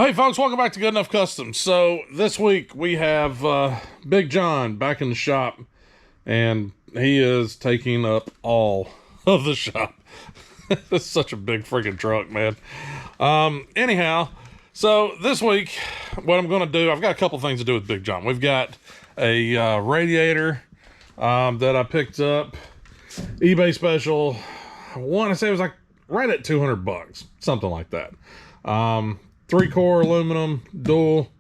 Hey folks, welcome back to Good Enough Customs. So this week we have Big John back in the shop, and he is taking up all of the shop. It's such a big freaking truck, man. Anyhow, so this week what I'm going to do, I've got a couple things to do with Big John. We've got a radiator that I picked up, eBay special. I want to say it was like right at 200 bucks, something like that. 3-core aluminum, dual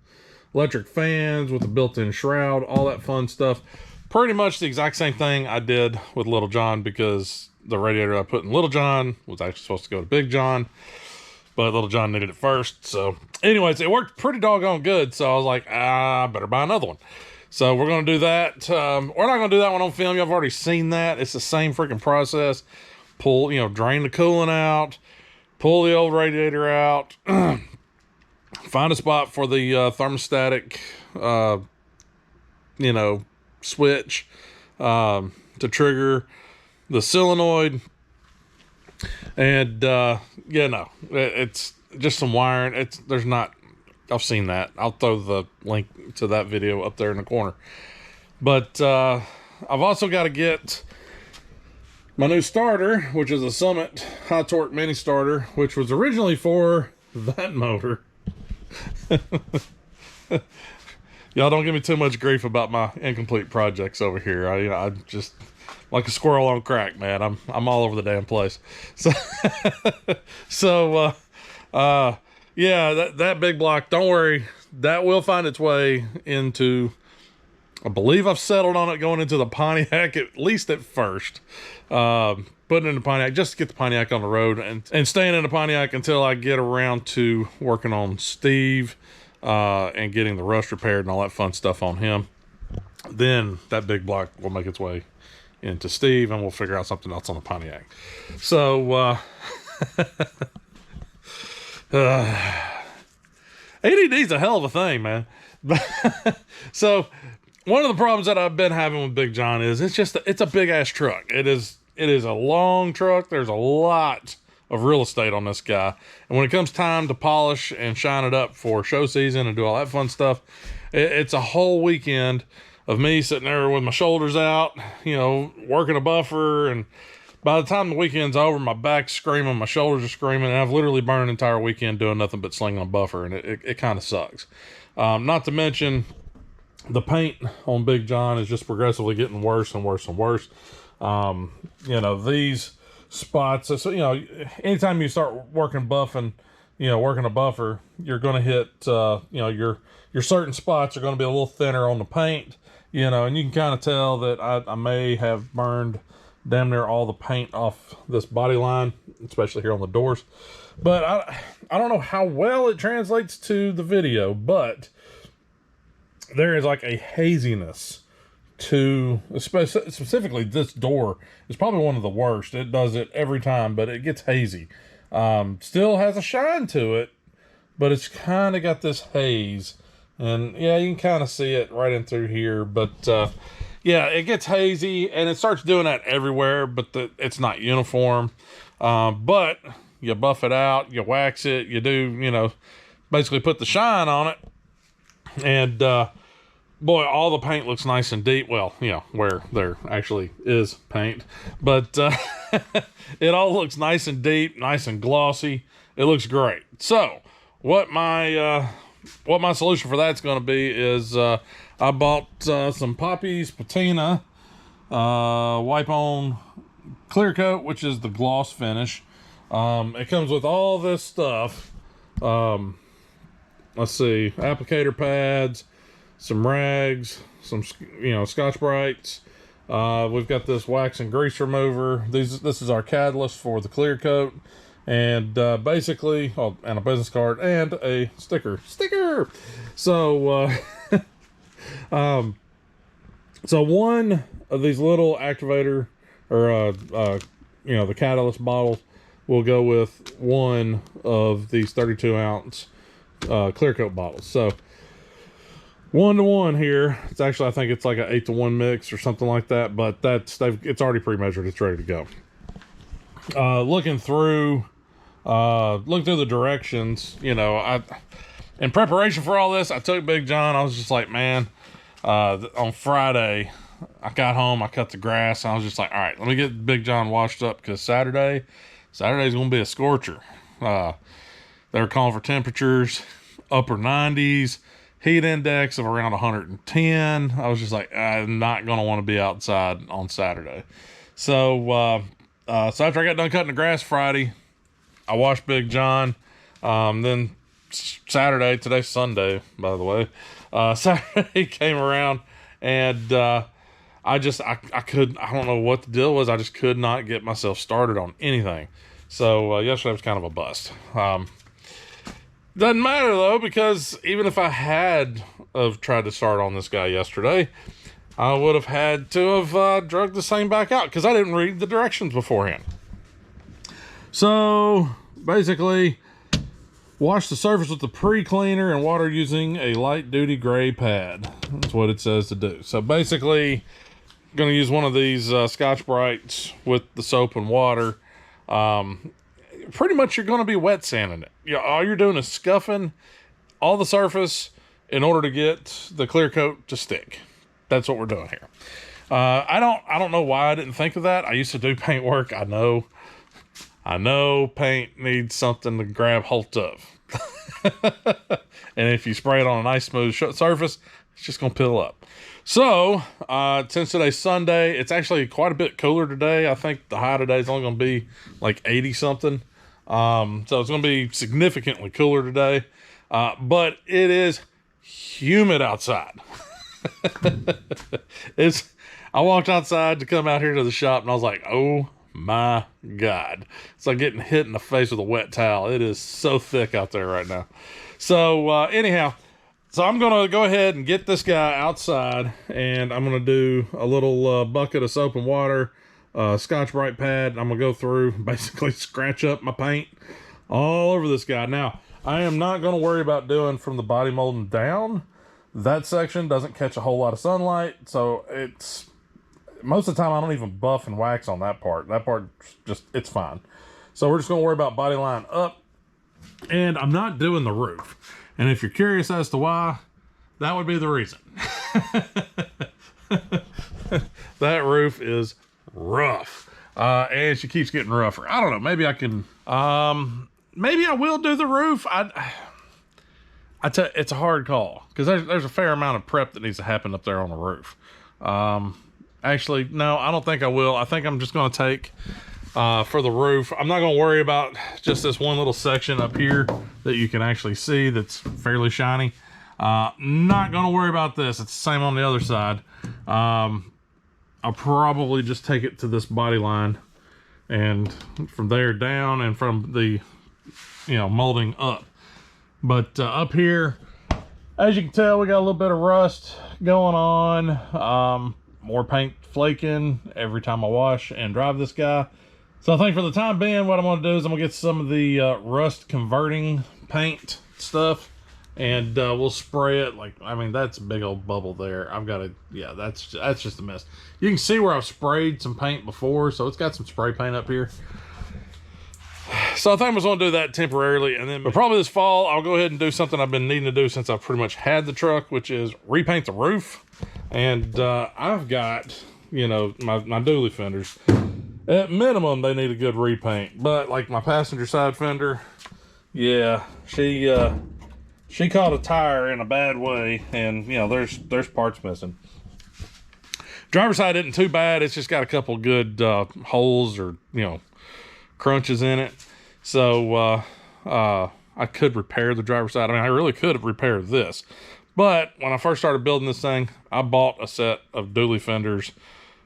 electric fans with a built-in shroud, all that fun stuff. Pretty much the exact same thing I did with Little John, because the radiator I put in Little John was actually supposed to go to Big John, but Little John needed it first. So anyways, it worked pretty doggone good. So I was like, I better buy another one. So we're going to do that. We're not going to do that one on film. Y'all have already seen that. It's the same freaking process. Pull, drain the coolant out, pull the old radiator out, find a spot for the thermostatic, switch to trigger the solenoid. And, it's just some wiring. I've seen that. I'll throw the link to that video up there in the corner. But I've also got to get my new starter, which is a Summit high torque mini starter, which was originally for that motor. Y'all don't give me too much grief about my incomplete projects over here. I'm just like a squirrel on crack, man. I'm all over the damn place. Yeah, that big block, don't worry, that will find its way into, I believe I've settled on it going into the Pontiac, at least at first. Putting it in the Pontiac just to get the Pontiac on the road, and staying in the Pontiac until I get around to working on Steve and getting the rust repaired and all that fun stuff on him. Then that big block will make its way into Steve, and we'll figure out something else on the Pontiac. So ADD's a hell of a thing, man. So one of the problems that I've been having with Big John is it's a big ass truck. It is a long truck. There's a lot of real estate on this guy. And when it comes time to polish and shine it up for show season and do all that fun stuff, it's a whole weekend of me sitting there with my shoulders out, working a buffer. And by the time the weekend's over, my back's screaming, my shoulders are screaming, and I've literally burned an entire weekend doing nothing but slinging a buffer. And it kind of sucks. Not to mention, the paint on Big John is just progressively getting worse and worse and worse. These spots, so, anytime you start working buffing, working a buffer, you're going to hit, your certain spots are going to be a little thinner on the paint, and you can kind of tell that I may have burned damn near all the paint off this body line, especially here on the doors. But I don't know how well it translates to the video, but there is like a haziness to, specifically this door is probably one of the worst. It does it every time, but it gets hazy. Still has a shine to it, but it's kind of got this haze. And yeah, you can kind of see it right in through here. But yeah, it gets hazy, and it starts doing that everywhere, but it's not uniform. But you buff it out, you wax it, you do, basically put the shine on it. And boy, all the paint looks nice and deep. Well, where there actually is paint. But it all looks nice and deep, nice and glossy. It looks great. So what my solution for that's going to be is I bought some Poppy's Patina wipe-on clear coat, which is the gloss finish. It comes with all this stuff. Let's see, applicator pads, some rags, some Scotch-Brites. We've got this wax and grease remover. This is our catalyst for the clear coat, and basically, and a business card and a sticker. So so one of these little activator, or the catalyst bottles, will go with one of these 32-ounce clear coat bottles. So 1-to-1 here. It's actually, I think it's like an 8-to-1 mix or something like that, but it's already pre-measured. It's ready to go. Looking through the directions, in preparation for all this, I took Big John. I was just like, man, on Friday, I got home, I cut the grass, and I was just like, all right, let me get Big John washed up, because Saturday's going to be a scorcher. They were calling for temperatures upper 90s, heat index of around 110. I was just like, I'm not going to want to be outside on Saturday. So after I got done cutting the grass Friday, I washed Big John. Then Saturday, today's Sunday, by the way, Saturday came around, and I don't know what the deal was. I just could not get myself started on anything. So yesterday was kind of a bust. Doesn't matter though, because even if I had have tried to start on this guy yesterday, I would have had to have drug this thing back out, because I didn't read the directions beforehand. So basically, wash the surface with the pre-cleaner and water using a light-duty gray pad. That's what it says to do. So basically, I'm going to use one of these Scotch-Brites with the soap and water. Pretty much you're going to be wet sanding it. All you're doing is scuffing all the surface in order to get the clear coat to stick. That's what we're doing here. I don't know why I didn't think of that. I used to do paint work. I know paint needs something to grab hold of. And if you spray it on a nice smooth surface, it's just going to peel up. So, since today's Sunday, it's actually quite a bit cooler today. I think the high today is only going to be like 80 something. So it's going to be significantly cooler today. But it is humid outside. I walked outside to come out here to the shop, and I was like, oh my God. It's like getting hit in the face with a wet towel. It is so thick out there right now. So anyhow, so I'm going to go ahead and get this guy outside, and I'm going to do a little bucket of soap and water, Scotch-Brite pad, and I'm going to go through, basically scratch up my paint all over this guy. Now, I am not going to worry about doing from the body molding down. That section doesn't catch a whole lot of sunlight, so it's most of the time I don't even buff and wax on that part. That part just, it's fine. So we're just going to worry about body line up, and I'm not doing the roof. And if you're curious as to why, that would be the reason. That roof is rough, and she keeps getting rougher. I don't know, maybe I can maybe I will do the roof. It's a hard call, because there's a fair amount of prep that needs to happen up there on the roof. Actually, no, I don't think I will. I think I'm just going to take, for the roof, I'm not going to worry about just this one little section up here that you can actually see that's fairly shiny. Not going to worry about this. It's the same on the other side. I'll probably just take it to this body line, and from there down, and from the, molding up. But up here, as you can tell, we got a little bit of rust going on. More paint flaking every time I wash and drive this guy. So I think for the time being, what I'm going to do is I'm going to get some of the rust converting paint stuff, and we'll spray it. That's a big old bubble there. I've got to, yeah, that's just a mess. You can see where I've sprayed some paint before, so it's got some spray paint up here. So I think I'm just going to do that temporarily, and then probably this fall, I'll go ahead and do something I've been needing to do since I've pretty much had the truck, which is repaint the roof. And I've got, my dually fenders. At minimum, they need a good repaint. But like my passenger side fender, yeah, she caught a tire in a bad way, and there's parts missing. Driver's side isn't too bad. It's just got a couple good holes or crunches in it. So I could repair the driver's side. I really could have repaired this. But when I first started building this thing, I bought a set of dually fenders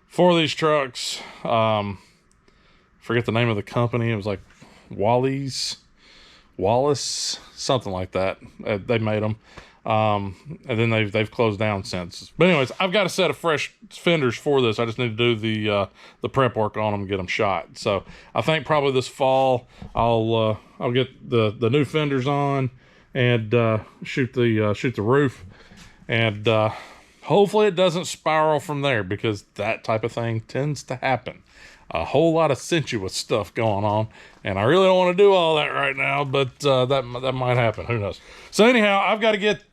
for these trucks. Forget the name of the company. It was like Wallace, something like that. They made them. And then they've closed down since. But anyways, I've got a set of fresh fenders for this. I just need to do the prep work on them and get them shot. So I think probably this fall I'll get the new fenders on and shoot the roof, and hopefully it doesn't spiral from there, because that type of thing tends to happen. a whole lot of sensuous stuff going on, and I really don't want to do all that right now, but that might happen. Who knows? So anyhow, I've got to get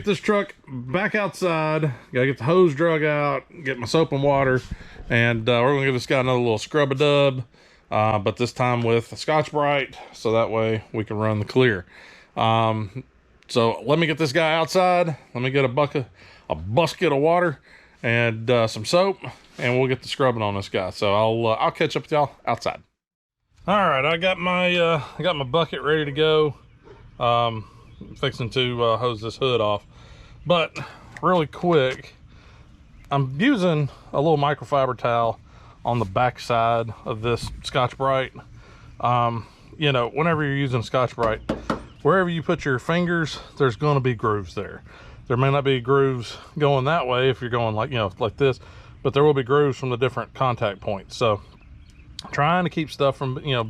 this truck back outside. Got to get the hose drug out, get my soap and water, and we're gonna give this guy another little scrub-a-dub, but this time with a Scotch-Brite, so that way we can run the clear. So let me get this guy outside. Let me get a bucket of water and some soap, and we'll get the scrubbing on this guy. So I'll catch up with y'all outside. All right, I got my bucket ready to go. Fixing to hose this hood off, but really quick, I'm using a little microfiber towel on the back side of this Scotch-Brite. You know, whenever you're using Scotch-Brite, wherever you put your fingers, there's going to be grooves there. There may not be grooves going that way if you're going like, you know, like this, but there will be grooves from the different contact points. So trying to keep stuff from, you know,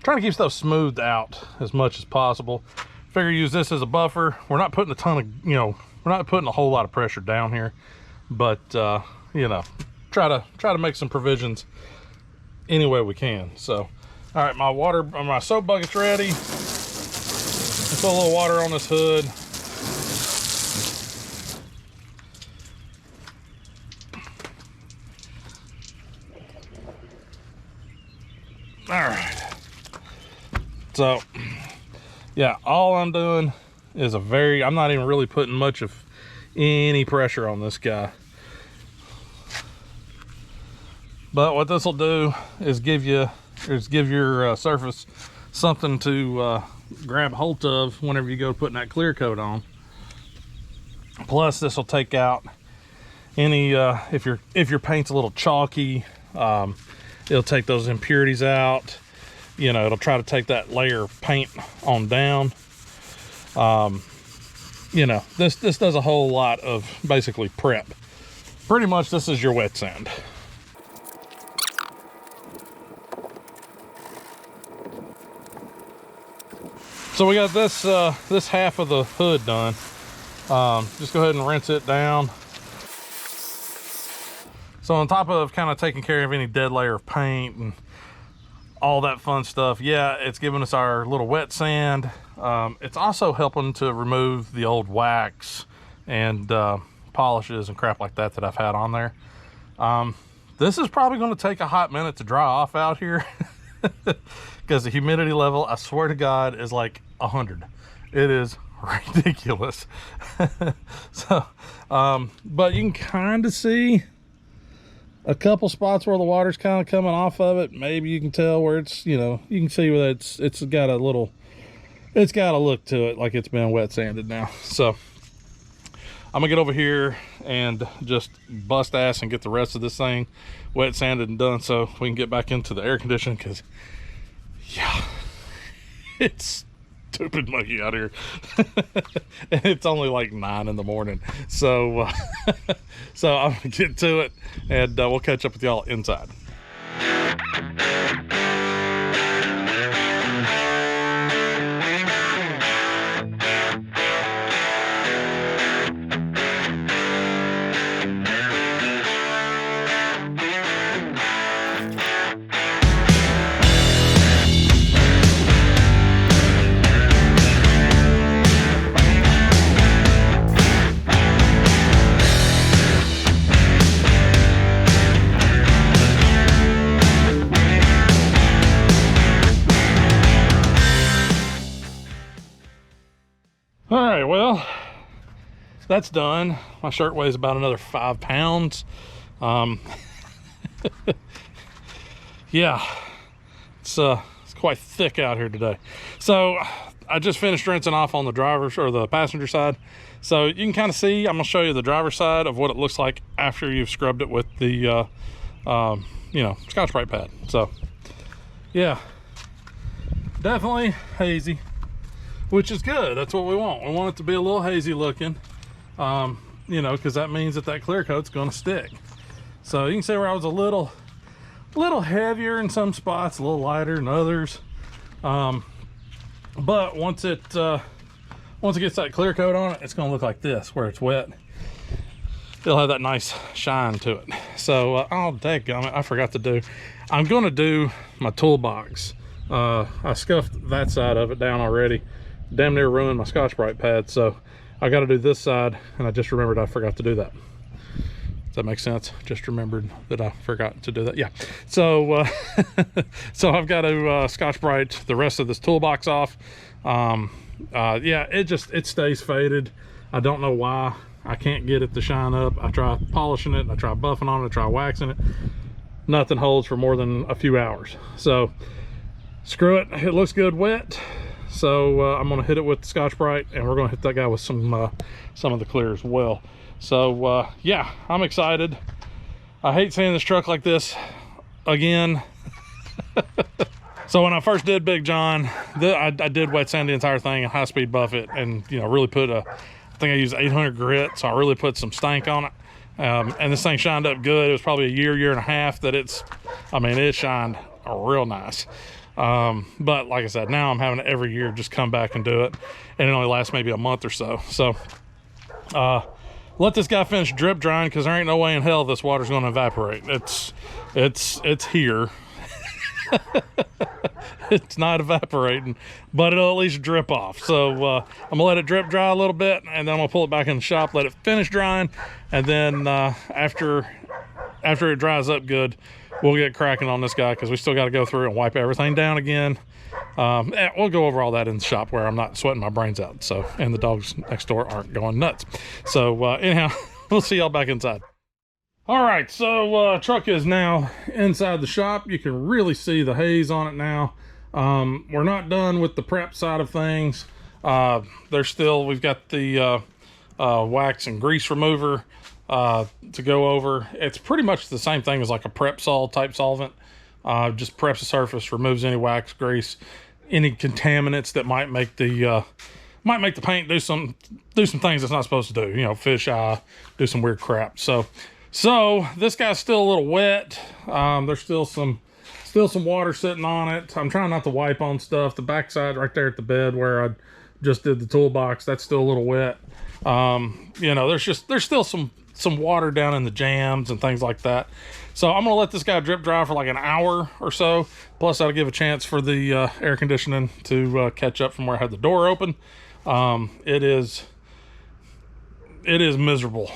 trying to keep stuff smoothed out as much as possible. Figure use this as a buffer. We're not putting a ton of, you know, we're not putting a whole lot of pressure down here, but you know, try to make some provisions any way we can. So all right, my soap bucket's ready. Let's put a little water on this hood. All right. So, yeah, all I'm doing is I'm not even really putting much of any pressure on this guy. But what this will do is give your surface something to grab hold of whenever you go putting that clear coat on. Plus, this will take out any if your paint's a little chalky, it'll take those impurities out. You know, it'll try to take that layer of paint on down. You know, this does a whole lot of basically prep. Pretty much, this is your wet sand. So we got this this half of the hood done. Just go ahead and rinse it down. So on top of kind of taking care of any dead layer of paint and all that fun stuff, yeah, it's giving us our little wet sand. It's also helping to remove the old wax and polishes and crap like that I've had on there. This is probably going to take a hot minute to dry off out here because the humidity level, I swear to God, is like 100. It is ridiculous. So, but you can kind of see a couple spots where the water's kind of coming off of it. Maybe you can tell where it's, you know, you can see where it's got a look to it like it's been wet sanded now. So I'm gonna get over here and just bust ass and get the rest of this thing wet sanded and done so we can get back into the air conditioning, because yeah, it's stupid muggy out here. And it's only like 9 in the morning. So so I'm gonna get to it and we'll catch up with y'all inside. All right, well, that's done. My shirt weighs about another 5 pounds. Yeah, it's quite thick out here today. So I just finished rinsing off on the driver's or the passenger side. So you can kind of see, I'm gonna show you the driver's side of what it looks like after you've scrubbed it with the, you know, Scotch-Brite pad. So yeah, definitely hazy, which is good. That's what we want. We want it to be a little hazy looking, you know, because that means that clear coat's going to stick. So you can see where I was a little heavier in some spots, a little lighter in others. But once it gets that clear coat on it, it's going to look like this, where it's wet. it'll have that nice shine to it. So, oh, dadgummit, I forgot to do. I'm gonna do my toolbox. I scuffed that side of it down already. Damn near ruined my Scotch-Brite pad, so I gotta do this side, and I just remembered I forgot to do that. Does that make sense? Just remembered that I forgot to do that. Yeah. So, so I've got to Scotch-Brite the rest of this toolbox off. Yeah, it stays faded. I don't know why. I can't get it to shine up. I try polishing it, I try buffing on it, I try waxing it. Nothing holds for more than a few hours. So screw it, it looks good wet. So I'm gonna hit it with the Scotch-Brite, and we're gonna hit that guy with some of the clear as well. So yeah, I'm excited. I hate seeing this truck like this again. So when I first did Big John, I did wet sand the entire thing and high speed buff it, and you know, really put I think I used 800 grit, so I really put some stank on it. And this thing shined up good. It was probably a year and a half that it shined real nice. But like I said, now I'm having to every year just come back and do it, and it only lasts maybe a month or so. So let this guy finish drip drying, because there ain't no way in hell this water's going to evaporate. It's here. It's not evaporating, but it'll at least drip off. So I'm gonna let it drip dry a little bit, and then I'm gonna pull it back in the shop, let it finish drying, and then after it dries up good, we'll get cracking on this guy, because we still got to go through and wipe everything down again. We'll go over all that in the shop where I'm not sweating my brains out, so, and the dogs next door aren't going nuts. So anyhow, we'll see y'all back inside. All right, so truck is now inside the shop. You can really see the haze on it now. We're not done with the prep side of things. We've got the wax and grease remover to go over. It's pretty much the same thing as like a prep sol type solvent. Just preps the surface, removes any wax, grease, any contaminants that might make the paint do some things it's not supposed to do. You know, fish eye, do some weird crap. So this guy's still a little wet. There's still some water sitting on it. I'm trying not to wipe on stuff. The backside right there at the bed where I just did the toolbox, that's still a little wet. You know, there's still some water down in the jams and things like that. So I'm gonna let this guy drip dry for like an hour or so. Plus that'll give a chance for the air conditioning to catch up from where I had the door open. It is miserable.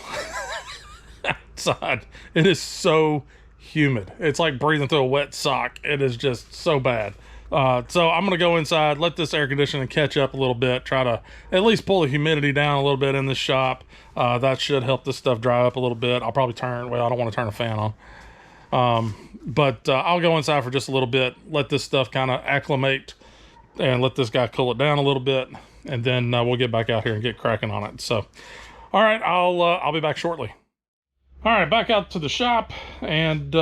Outside, it is so humid. It's like breathing through a wet sock. It is just so bad. So I'm gonna go inside, let this air conditioning catch up a little bit, try to at least pull the humidity down a little bit in this shop. That should help this stuff dry up a little bit. I'll probably I don't want to turn a fan on. But I'll go inside for just a little bit, let this stuff kind of acclimate, and let this guy cool it down a little bit, and then we'll get back out here and get cracking on it. So all right, I'll be back shortly. All right, back out to the shop, and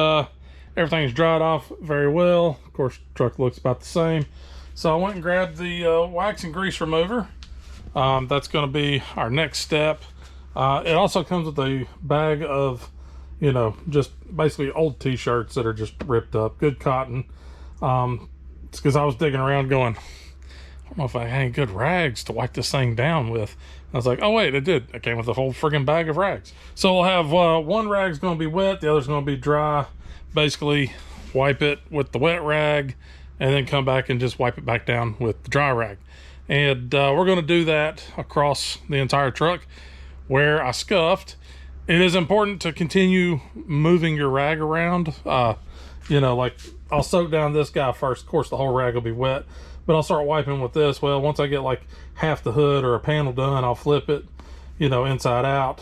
everything's dried off very well. Of course, truck looks about the same. So I went and grabbed the wax and grease remover. That's going to be our next step. It also comes with a bag of, you know, just basically old t-shirts that are just ripped up, good cotton. It's because I was digging around going, I don't know if I had any good rags to wipe this thing down with. I was like, oh wait, it did. It came with a whole friggin' bag of rags. So we'll have one rag's gonna be wet, the other's gonna be dry. Basically wipe it with the wet rag, and then come back and just wipe it back down with the dry rag. And we're gonna do that across the entire truck where I scuffed. It is important to continue moving your rag around. You know, like I'll soak down this guy first. Of course, the whole rag will be wet, but I'll start wiping with this. Well, once I get like half the hood or a panel done, I'll flip it, you know, inside out,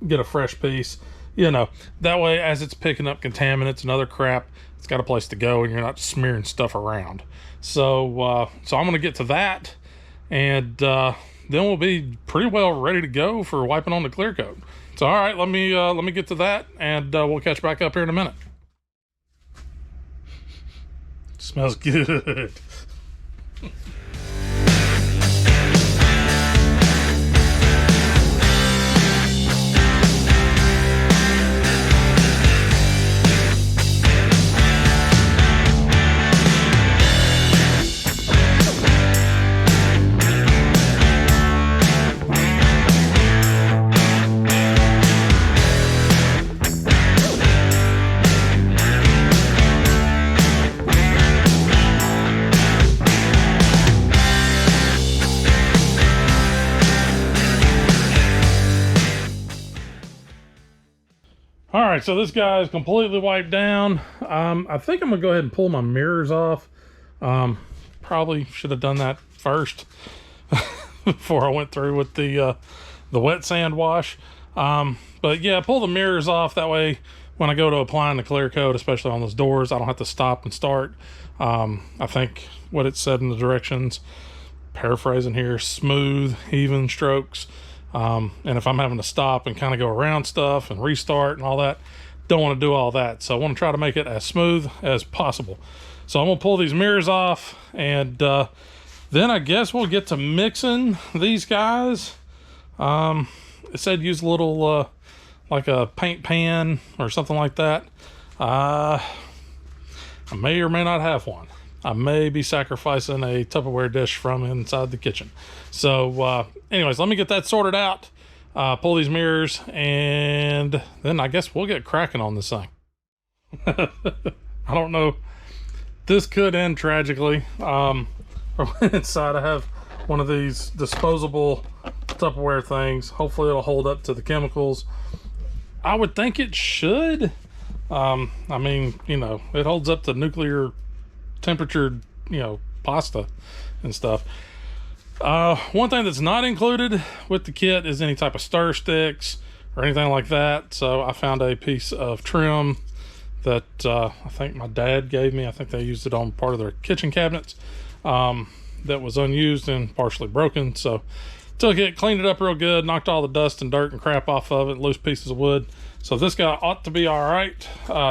get a fresh piece, you know, that way as it's picking up contaminants and other crap, it's got a place to go and you're not smearing stuff around. So so I'm gonna get to that, and then we'll be pretty well ready to go for wiping on the clear coat. So all right, let me get to that, and we'll catch back up here in a minute. Smells good. All right, so this guy is completely wiped down. I think I'm gonna go ahead and pull my mirrors off. Probably should have done that first before I went through with the wet sand wash. But yeah, pull the mirrors off. That way, when I go to applying the clear coat, especially on those doors, I don't have to stop and start. I think what it said in the directions, paraphrasing here, smooth, even strokes. And if I'm having to stop and kind of go around stuff and restart and all that, don't want to do all that. So I want to try to make it as smooth as possible. So I'm going to pull these mirrors off, and then I guess we'll get to mixing these guys. It said use a little, like a paint pan or something like that. I may or may not have one. I may be sacrificing a Tupperware dish from inside the kitchen. So anyways, let me get that sorted out, pull these mirrors, and then I guess we'll get cracking on this thing. I don't know. This could end tragically. Inside I have one of these disposable Tupperware things. Hopefully it'll hold up to the chemicals. I would think it should. I mean, you know, it holds up to nuclear temperature, you know, pasta and stuff. One thing that's not included with the kit is any type of stir sticks or anything like that. So I found a piece of trim that I think my dad gave me. I think they used it on part of their kitchen cabinets, that was unused and partially broken. So took it, cleaned it up real good, knocked all the dust and dirt and crap off of it, loose pieces of wood. So this guy ought to be all right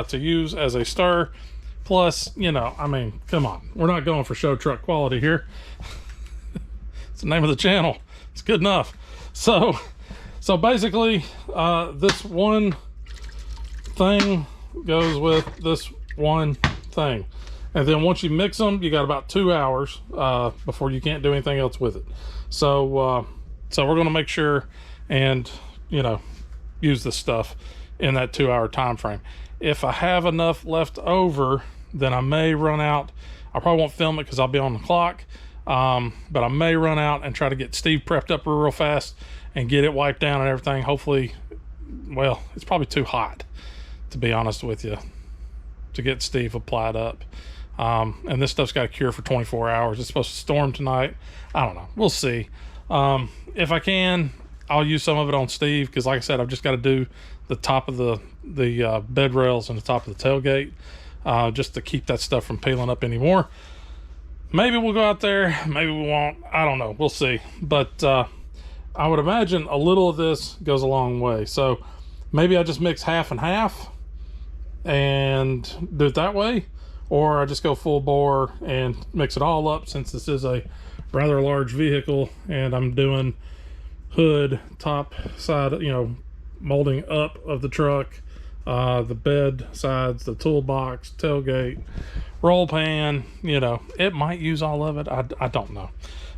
to use as a stir. Plus, you know, I mean, come on, we're not going for show truck quality here. It's the name of the channel. It's good enough. So basically, this one thing goes with this one thing, and then once you mix them, you got about 2 hours before you can't do anything else with it. So we're going to make sure and, you know, use this stuff in that 2 hour time frame. If I have enough left over, then I may run out. I probably won't film it because I'll be on the clock, but I may run out and try to get Steve prepped up real fast and get it wiped down and everything. Hopefully, well, it's probably too hot, to be honest with you, to get Steve applied up. And this stuff's got to cure for 24 hours. It's supposed to storm tonight. I don't know. We'll see. If I can, I'll use some of it on Steve, because like I said, I've just got to do the top of the bed rails and the top of the tailgate, just to keep that stuff from peeling up anymore. Maybe we'll go out there, maybe we won't. I don't know. We'll see. But I would imagine a little of this goes a long way. So maybe I just mix half and half and do it that way, or I just go full bore and mix it all up, since this is a rather large vehicle and I'm doing hood, top side, you know, molding up of the truck, the bed sides, the toolbox, tailgate, roll pan. You know, it might use all of it. I don't know.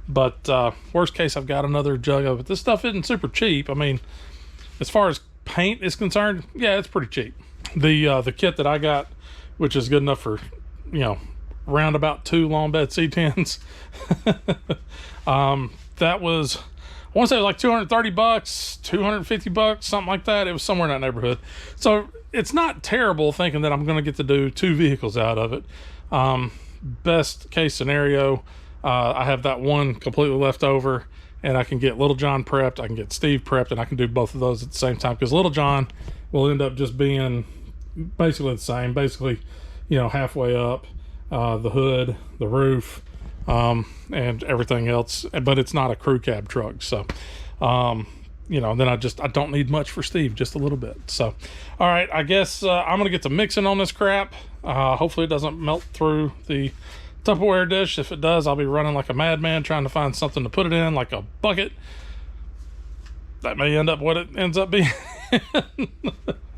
But worst case, I've got another jug of it. This stuff isn't super cheap. I mean, as far as paint is concerned, yeah, it's pretty cheap. The kit that I got, which is good enough for, you know, round about 2 long bed C10s, that was, I want to say it was like $230, $250, something like that. It was somewhere in that neighborhood. So it's not terrible thinking that I'm going to get to do 2 vehicles out of it. Best case scenario, I have that one completely left over, and I can get Little John prepped, I can get Steve prepped, and I can do both of those at the same time, because Little John will end up just being basically the same, basically, you know, halfway up, the hood, the roof, and everything else, but it's not a crew cab truck. So you know, then I don't need much for Steve, just a little bit. So all right, I guess I'm gonna get to mixing on this crap. Hopefully it doesn't melt through the Tupperware dish. If it does, I'll be running like a madman trying to find something to put it in, like a bucket. That may end up what it ends up being.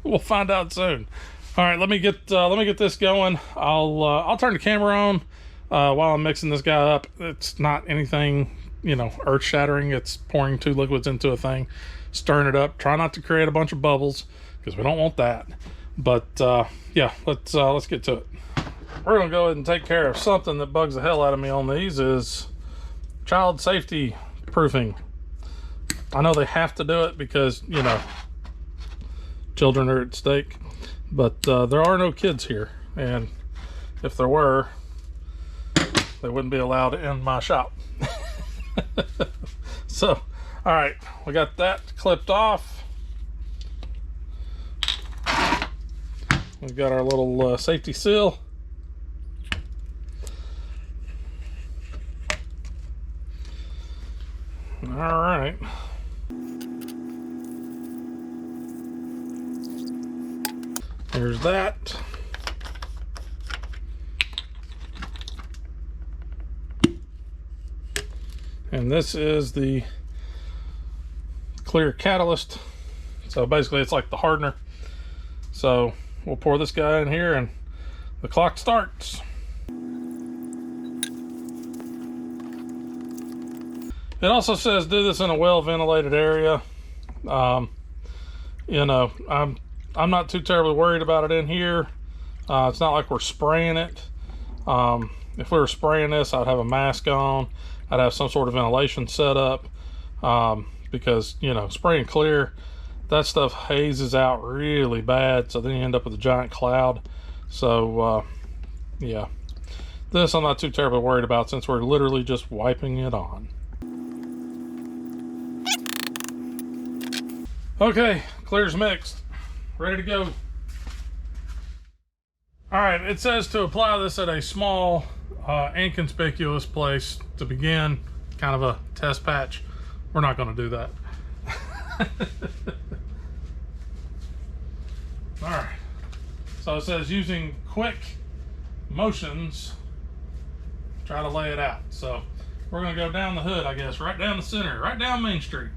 We'll find out soon. All right, let me get this going. I'll turn the camera on while I'm mixing this guy up. It's not anything, you know, earth-shattering. It's pouring 2 liquids into a thing, stirring it up. Try not to create a bunch of bubbles, because we don't want that. But yeah, let's get to it. We're gonna go ahead and take care of something that bugs the hell out of me on these, is child safety proofing. I know they have to do it because, you know, children are at stake. But there are no kids here, and if there were, they wouldn't be allowed in my shop. So, all right, we got that clipped off. We've got our little safety seal. All right. There's that. And this is the clear catalyst. So basically it's like the hardener. So we'll pour this guy in here and the clock starts. It also says do this in a well ventilated area. You know, I'm not too terribly worried about it in here. It's not like we're spraying it. If we were spraying this, I'd have a mask on. I'd have some sort of ventilation set up, because, you know, spraying clear, that stuff hazes out really bad, so then you end up with a giant cloud. So, yeah. This I'm not too terribly worried about since we're literally just wiping it on. Okay, clear's mixed. Ready to go. All right, it says to apply this at a small, inconspicuous place to begin, kind of a test patch. We're not going to do that. All right, so it says using quick motions, try to lay it out. So we're going to go down the hood, I guess, right down the center, right down Main Street.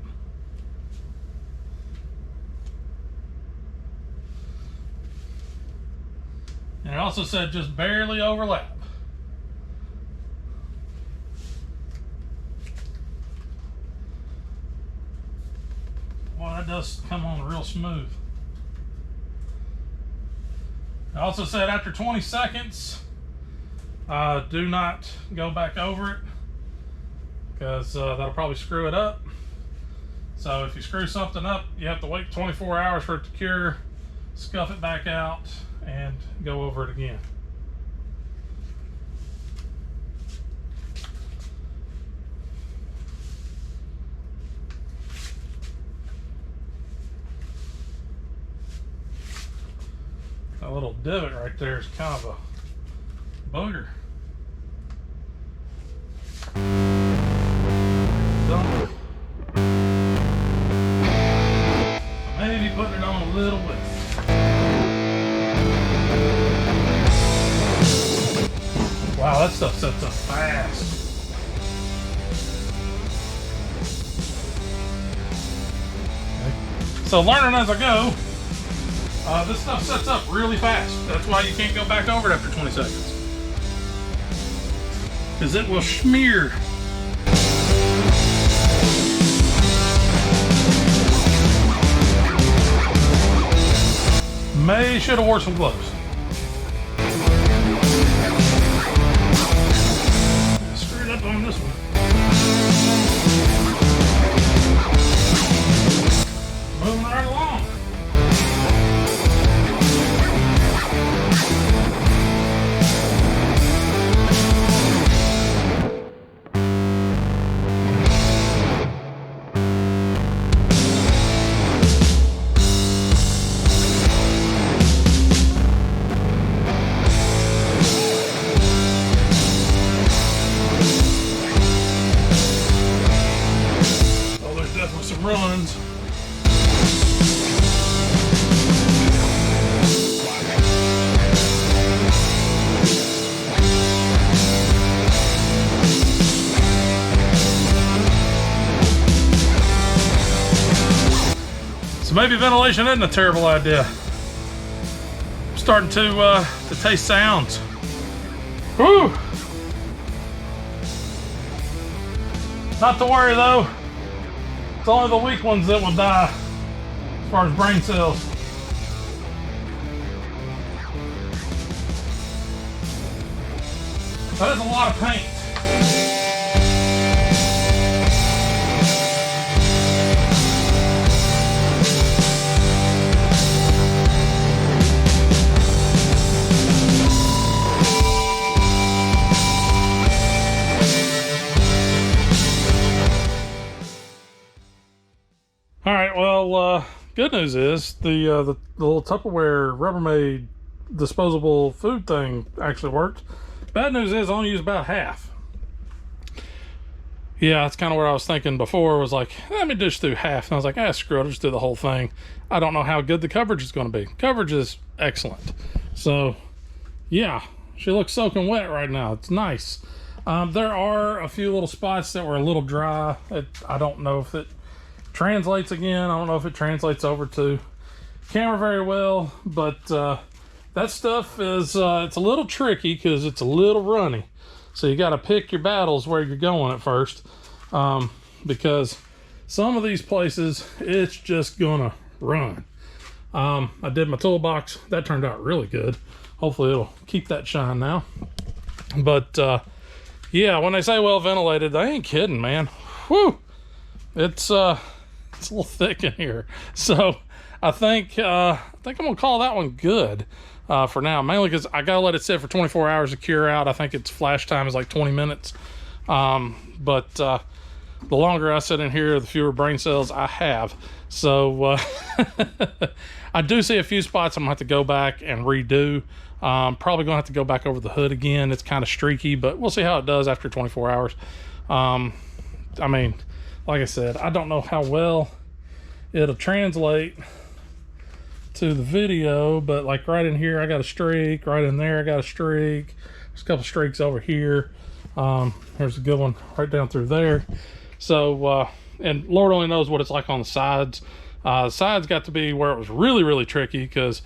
And it also said just barely overlap. Well, that does come on real smooth. It also said after 20 seconds, do not go back over it, because that'll probably screw it up. So if you screw something up, you have to wait 24 hours for it to cure, scuff it back out, and go over it again. That little divot right there is kind of a booger. Maybe putting it on a little bit. Wow, that stuff sets up fast. Okay. So learning as I go, this stuff sets up really fast. That's why you can't go back over it after 20 seconds. Because it will smear. Should have wore some gloves. Screwed up on this one. Moving right along. Runs. So maybe ventilation isn't a terrible idea. I'm starting to taste sounds. Whew. Not to worry though. It's only the weak ones that will die as far as brain cells. That is a lot of paint. good news is the little Tupperware Rubbermaid disposable food thing actually worked. Bad news is I only used about half. Yeah, that's kind of what I was thinking before. Was like, let me dish through half. And I was like, screw it, I'll just do the whole thing. I don't know how good the coverage is going to be. Coverage is excellent. So, yeah, she looks soaking wet right now. It's nice. There are a few little spots that were a little dry. I don't know if it translates again. I don't know if it translates over to camera very well. But that stuff is, it's a little tricky because it's a little runny. So you got to pick your battles where you're going at first, because some of these places, it's just gonna run. I did my toolbox. That turned out really good. Hopefully it'll keep that shine now. But yeah, when they say well ventilated, they ain't kidding, man. Whew! It's a little thick in here. So I think I'm gonna call that one good. For now, mainly because I gotta let it sit for 24 hours to cure out. I think its flash time is like 20 minutes. But the longer I sit in here, the fewer brain cells I have. So I do see a few spots I'm gonna have to go back and redo. Probably gonna have to go back over the hood again. It's kind of streaky, but we'll see how it does after 24 hours. I mean, like I said, I don't know how well it'll translate to the video, but like right in here I got a streak, right in there I got a streak, there's a couple streaks over here, there's a good one right down through there. So and Lord only knows what it's like on the sides. Sides got to be where it was really tricky, because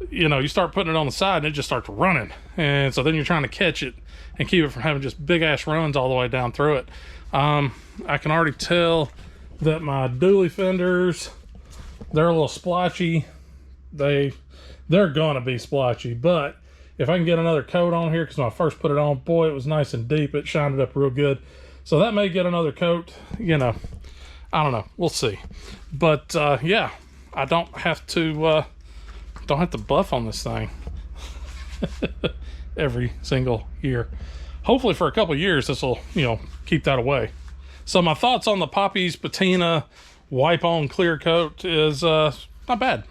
you know, you start putting it on the side and it just starts running, and so then you're trying to catch it and keep it from having just big ass runs all the way down through it. I can already tell that my dually fenders, they're a little splotchy. They're gonna be splotchy, but if I can get another coat on here, because when I first put it on, boy, it was nice and deep. It shined it up real good. So that may get another coat, you know, I don't know, we'll see. But yeah, I don't have to buff on this thing every single year. Hopefully for a couple years this will, you know, keep that away. So my thoughts on the Poppy's Patina wipe on clear coat is not bad.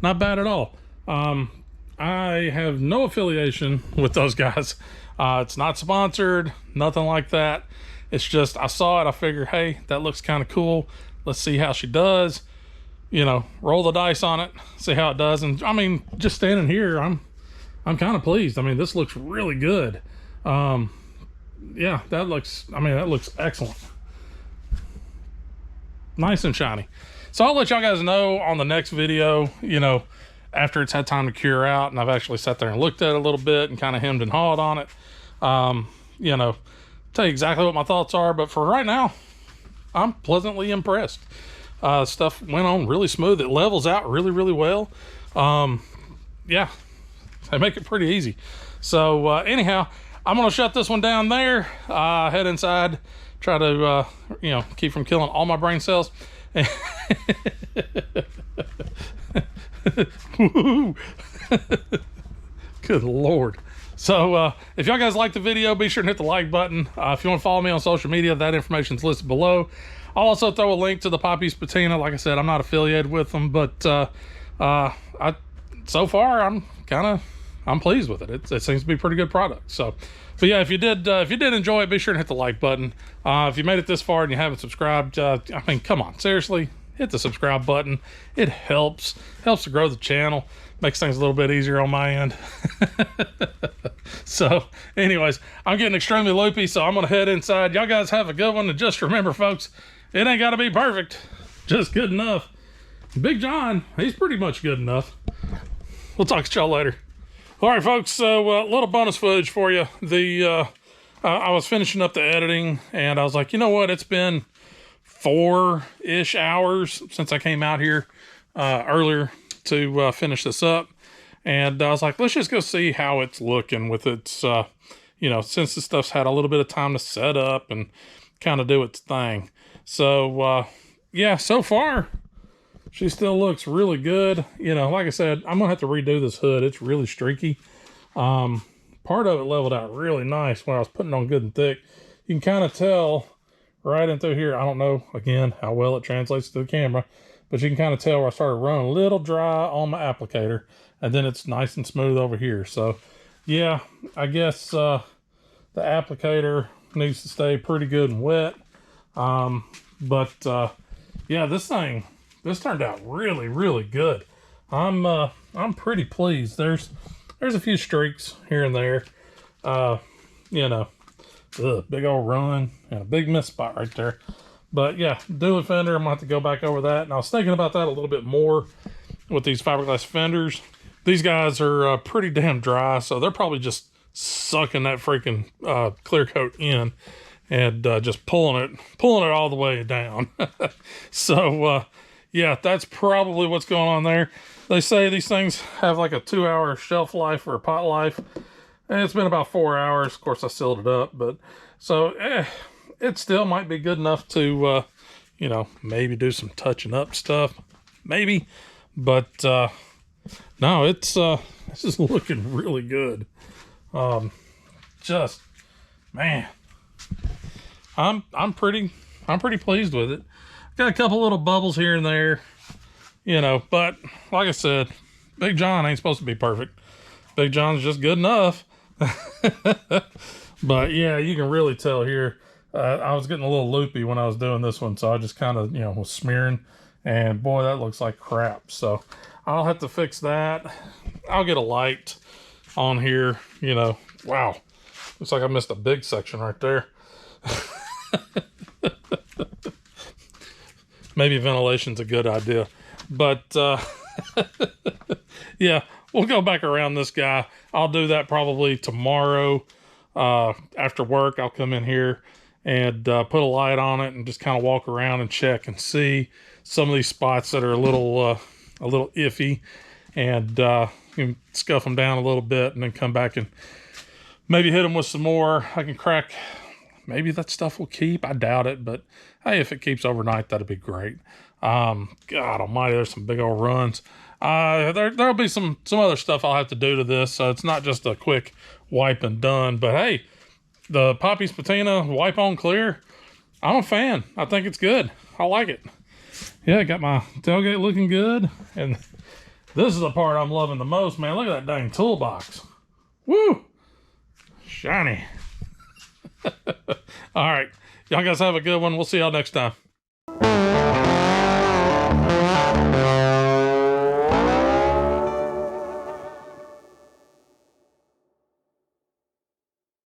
Not bad at all. I have no affiliation with those guys. It's not sponsored, nothing like that. It's just, I saw it, I figured, hey, that looks kind of cool. Let's see how she does. You know, roll the dice on it, see how it does. And I mean, just standing here, I'm kind of pleased. I mean, this looks really good. Yeah, that looks excellent. Nice and shiny. So I'll let y'all guys know on the next video, you know, after it's had time to cure out and I've actually sat there and looked at it a little bit and kind of hemmed and hawed on it. You know, tell you exactly what my thoughts are, but for right now, I'm pleasantly impressed. Stuff went on really smooth. It levels out really well. Yeah, they make it pretty easy. So anyhow, I'm gonna shut this one down there, head inside, try to you know, keep from killing all my brain cells. Good Lord. So if y'all guys like the video, be sure to hit the like button. If you want to follow me on social media, that information is listed below. I'll also throw a link to the Poppy's Patina. Like I said, I'm not affiliated with them, but so far I'm pleased with it. It seems to be a pretty good product. So, but yeah, if you did enjoy it, be sure to hit the like button. If you made it this far and you haven't subscribed, I mean, come on, seriously, hit the subscribe button. It helps to grow the channel, makes things a little bit easier on my end. So anyways, I'm getting extremely loopy, so I'm gonna head inside. Y'all guys have a good one, and just remember, folks, it ain't gotta be perfect, just good enough. Big John, he's pretty much good enough. We'll talk to y'all later. All right, folks, so a little bonus footage for you. I was finishing up the editing, and I was like, you know what, it's been 4-ish hours since I came out here earlier to finish this up. And I was like, let's just go see how it's looking with its, you know, since this stuff's had a little bit of time to set up and kind of do its thing. So, yeah, so far, she still looks really good. You know, like I said, I'm going to have to redo this hood. It's really streaky. Part of it leveled out really nice when I was putting it on good and thick. You can kind of tell right in through here. I don't know, again, how well it translates to the camera. but you can kind of tell where I started running a little dry on my applicator, and then it's nice and smooth over here. So yeah, I guess the applicator needs to stay pretty good and wet. Yeah, this turned out really, really good. I'm pretty pleased. There's a few streaks here and there. You know, big old run and a big miss spot right there. But yeah, dually fender, I'm gonna have to go back over that. And I was thinking about that a little bit more with these fiberglass fenders. These guys are pretty damn dry, so they're probably just sucking that freaking clear coat in and just pulling it all the way down. So yeah, that's probably what's going on there. They say these things have like a 2-hour shelf life or pot life, and it's been about 4 hours. Of course, I sealed it up, but so it still might be good enough to you know, maybe do some touching up stuff, maybe. But no, it's this is looking really good. Just, man, I'm pretty pleased with it. Got a couple little bubbles here and there, you know, but like I said, Big John ain't supposed to be perfect. Big John's just good enough. But yeah, you can really tell here. I was getting a little loopy when I was doing this one, so I just kind of, you know, was smearing, and boy, that looks like crap. So I'll have to fix that. I'll get a light on here, you know. Wow, looks like I missed a big section right there. Maybe ventilation's a good idea, but yeah, we'll go back around this guy. I'll do that probably tomorrow after work. I'll come in here and put a light on it and just kind of walk around and check and see some of these spots that are a little iffy, and you can scuff them down a little bit and then come back and maybe hit them with some more. I can crack. Maybe that stuff will keep. I doubt it, but hey, if it keeps overnight, that'd be great. God almighty, there's some big old runs. There'll be some other stuff I'll have to do to this, so it's not just a quick wipe and done. But hey, the Poppy's Patina wipe on clear, I'm a fan. I think it's good. I like it. Yeah, got my tailgate looking good, and this is the part I'm loving the most, man. Look at that dang toolbox. Woo! Shiny. All right. Y'all guys have a good one. We'll see y'all next time.